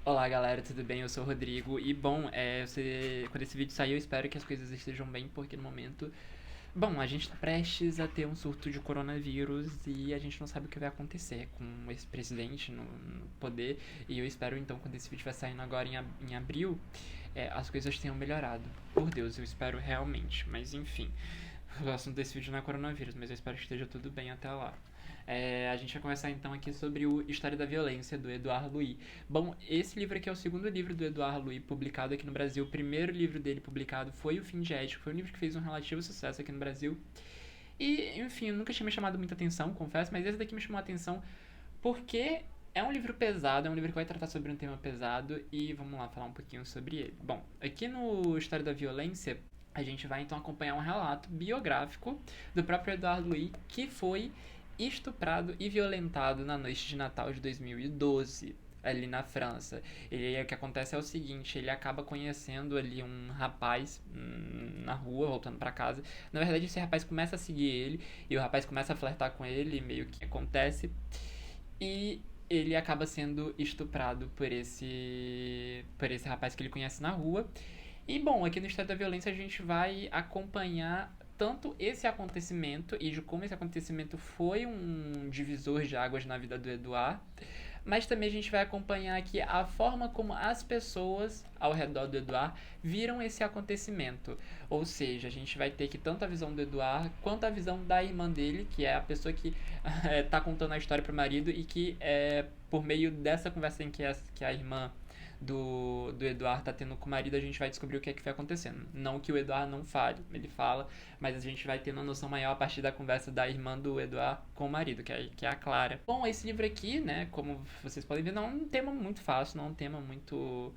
Olá galera, tudo bem? Eu sou o Rodrigo e bom, quando esse vídeo sair eu espero que as coisas estejam bem, porque no momento, bom, a gente tá prestes a ter um surto de coronavírus e a gente não sabe o que vai acontecer com esse presidente no poder, e eu espero então, quando esse vídeo vai saindo agora em abril, as coisas tenham melhorado. Por Deus, eu espero realmente, mas enfim, o assunto desse vídeo não é coronavírus, mas eu espero que esteja tudo bem até lá. A gente vai começar então aqui sobre o História da Violência, do Edouard Louis. Bom, esse livro aqui é o segundo livro do Edouard Louis publicado aqui no Brasil. O primeiro livro dele publicado foi O Fim de Ética, foi um livro que fez um relativo sucesso aqui no Brasil. E, enfim, nunca tinha me chamado muita atenção, confesso, mas esse daqui me chamou a atenção porque é um livro pesado, é um livro que vai tratar sobre um tema pesado e vamos lá falar um pouquinho sobre ele. Bom, aqui no História da Violência, a gente vai então acompanhar um relato biográfico do próprio Edouard Louis, que foi estuprado e violentado na noite de Natal de 2012 ali na França. O que acontece é o seguinte, ele acaba conhecendo ali um rapaz na rua, voltando pra casa. Na verdade, esse rapaz começa a seguir ele, e o rapaz começa a flertar com ele, meio que acontece, e ele acaba sendo estuprado por esse rapaz que ele conhece na rua. E bom, aqui no Estado da Violência a gente vai acompanhar tanto esse acontecimento e de como esse acontecimento foi um divisor de águas na vida do Eduard, mas também a gente vai acompanhar aqui a forma como as pessoas ao redor do Eduard viram esse acontecimento. Ou seja, a gente vai ter que tanto a visão do Eduard quanto a visão da irmã dele, que é a pessoa que está contando a história pro marido e que por meio dessa conversa em que a irmã do Eduardo tá tendo com o marido, a gente vai descobrir o que é que foi acontecendo. Não que o Eduardo não fale, ele fala, mas a gente vai tendo uma noção maior a partir da conversa da irmã do Eduardo com o marido, que é a Clara. Bom, esse livro aqui, né, como vocês podem ver, não é um tema muito fácil, não é um tema muito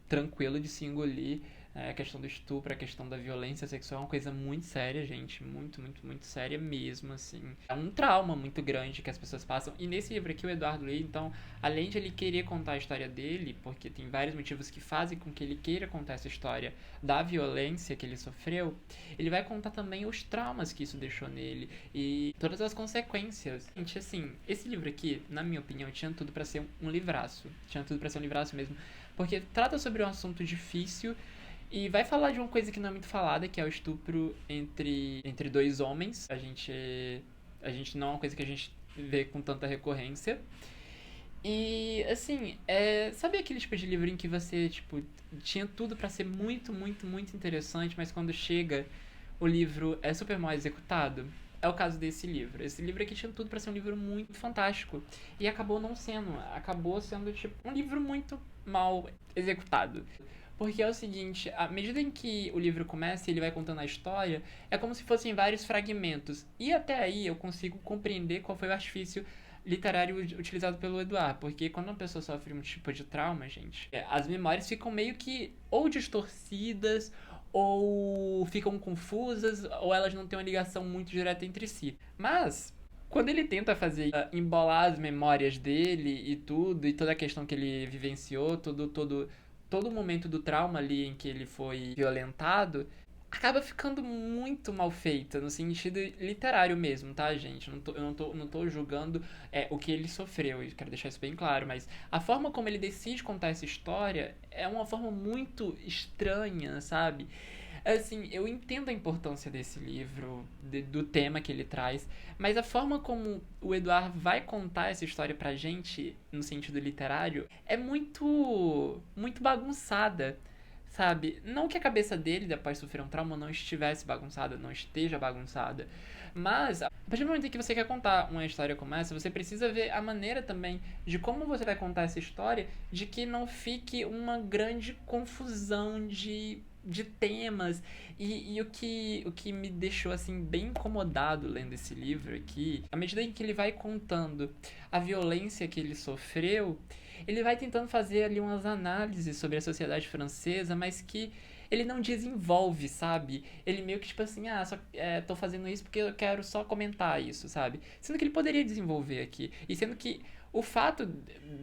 tranquilo de se engolir. A questão do estupro, a questão da violência sexual é uma coisa muito séria, gente. Muito, muito, muito séria mesmo, assim. É um trauma muito grande que as pessoas passam. E nesse livro aqui, o Eduardo Louis, então, além de ele querer contar a história dele, porque tem vários motivos que fazem com que ele queira contar essa história da violência que ele sofreu, ele vai contar também os traumas que isso deixou nele e todas as consequências. Gente, assim, esse livro aqui, na minha opinião, tinha tudo pra ser um livraço. Tinha tudo pra ser um livraço mesmo, porque trata sobre um assunto difícil e vai falar de uma coisa que não é muito falada, que é o estupro entre dois homens. A gente não é uma coisa que a gente vê com tanta recorrência. E, assim, sabe aquele tipo de livro em que você, tipo, tinha tudo pra ser muito, muito, muito interessante, mas quando chega, o livro é super mal executado? É o caso desse livro. Esse livro aqui tinha tudo pra ser um livro muito fantástico. E acabou não sendo. Acabou sendo, tipo, um livro muito mal executado. Porque é o seguinte, à medida em que o livro começa e ele vai contando a história, é como se fossem vários fragmentos. E até aí eu consigo compreender qual foi o artifício literário utilizado pelo Eduard. Porque quando uma pessoa sofre um tipo de trauma, gente, as memórias ficam meio que ou distorcidas, ou ficam confusas, ou elas não têm uma ligação muito direta entre si. Mas quando ele tenta fazer embolar as memórias dele e tudo, e toda a questão que ele vivenciou, todo o momento do trauma ali em que ele foi violentado, acaba ficando muito mal feita, no sentido literário mesmo, tá, gente? Eu não tô julgando o que ele sofreu, eu quero deixar isso bem claro, mas a forma como ele decide contar essa história é uma forma muito estranha, sabe? Assim, eu entendo a importância desse livro, do tema que ele traz, mas a forma como o Eduard vai contar essa história pra gente, no sentido literário, é muito bagunçada, sabe? Não que a cabeça dele, após sofrer um trauma, não estivesse bagunçada, não esteja bagunçada, mas a partir do momento em que você quer contar uma história como essa, você precisa ver a maneira também de como você vai contar essa história, de que não fique uma grande confusão de temas. E o que me deixou assim bem incomodado lendo esse livro aqui, à medida em que ele vai contando a violência que ele sofreu, ele vai tentando fazer ali umas análises sobre a sociedade francesa, mas que ele não desenvolve, sabe? Ele meio que tipo assim, tô fazendo isso porque eu quero só comentar isso, sabe? Sendo que ele poderia desenvolver aqui. E sendo que o fato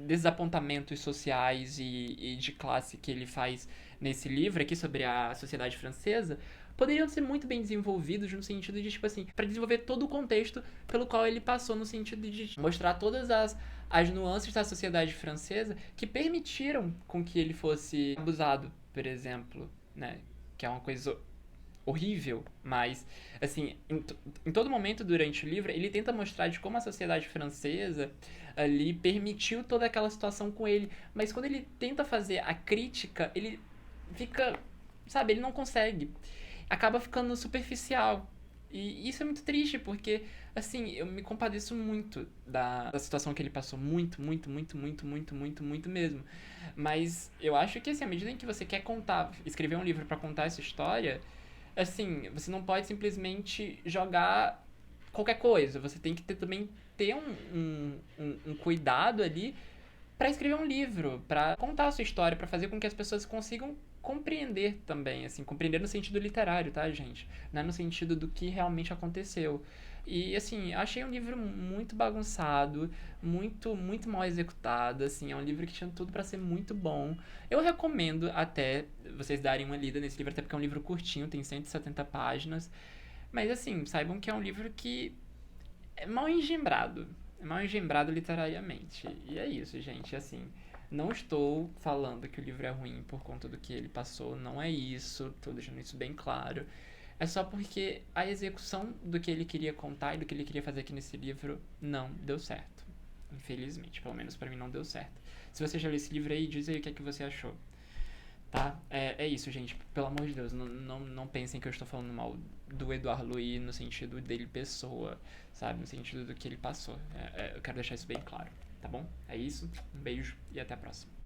desses apontamentos sociais e de classe que ele faz nesse livro aqui sobre a sociedade francesa poderiam ser muito bem desenvolvidos no sentido de, tipo assim, para desenvolver todo o contexto pelo qual ele passou, no sentido de mostrar todas as nuances da sociedade francesa que permitiram com que ele fosse abusado, por exemplo, né? Que é uma coisa horrível, mas, assim, em todo momento durante o livro, ele tenta mostrar de como a sociedade francesa ali permitiu toda aquela situação com ele, mas quando ele tenta fazer a crítica, ele fica, sabe, ele não consegue. Acaba ficando superficial. E isso é muito triste, porque, assim, eu me compadeço muito da situação que ele passou. Muito, muito, muito, muito, muito, muito, muito mesmo. Mas eu acho que, assim, à medida em que você quer contar, escrever um livro pra contar essa história, assim, você não pode simplesmente jogar qualquer coisa. Você tem que também ter um cuidado ali para escrever um livro, para contar a sua história, para fazer com que as pessoas consigam compreender também, assim, compreender no sentido literário, tá, gente? Não é no sentido do que realmente aconteceu. E assim, eu achei um livro muito bagunçado, muito mal executado, assim, é um livro que tinha tudo para ser muito bom. Eu recomendo até vocês darem uma lida nesse livro, até porque é um livro curtinho, tem 170 páginas. Mas assim, saibam que é um livro que é mal engembrado. É mal engembrado literariamente. E é isso, gente. Assim, não estou falando que o livro é ruim por conta do que ele passou. Não é isso. Estou deixando isso bem claro. É só porque a execução do que ele queria contar e do que ele queria fazer aqui nesse livro não deu certo. Infelizmente, pelo menos pra mim não deu certo. Se você já leu esse livro aí, diz aí o que é que você achou. Tá? É isso, gente. Pelo amor de Deus, não pensem que eu estou falando mal do Edouard Louis no sentido dele pessoa, sabe? No sentido do que ele passou. Eu quero deixar isso bem claro, tá bom? É isso, um beijo e até a próxima.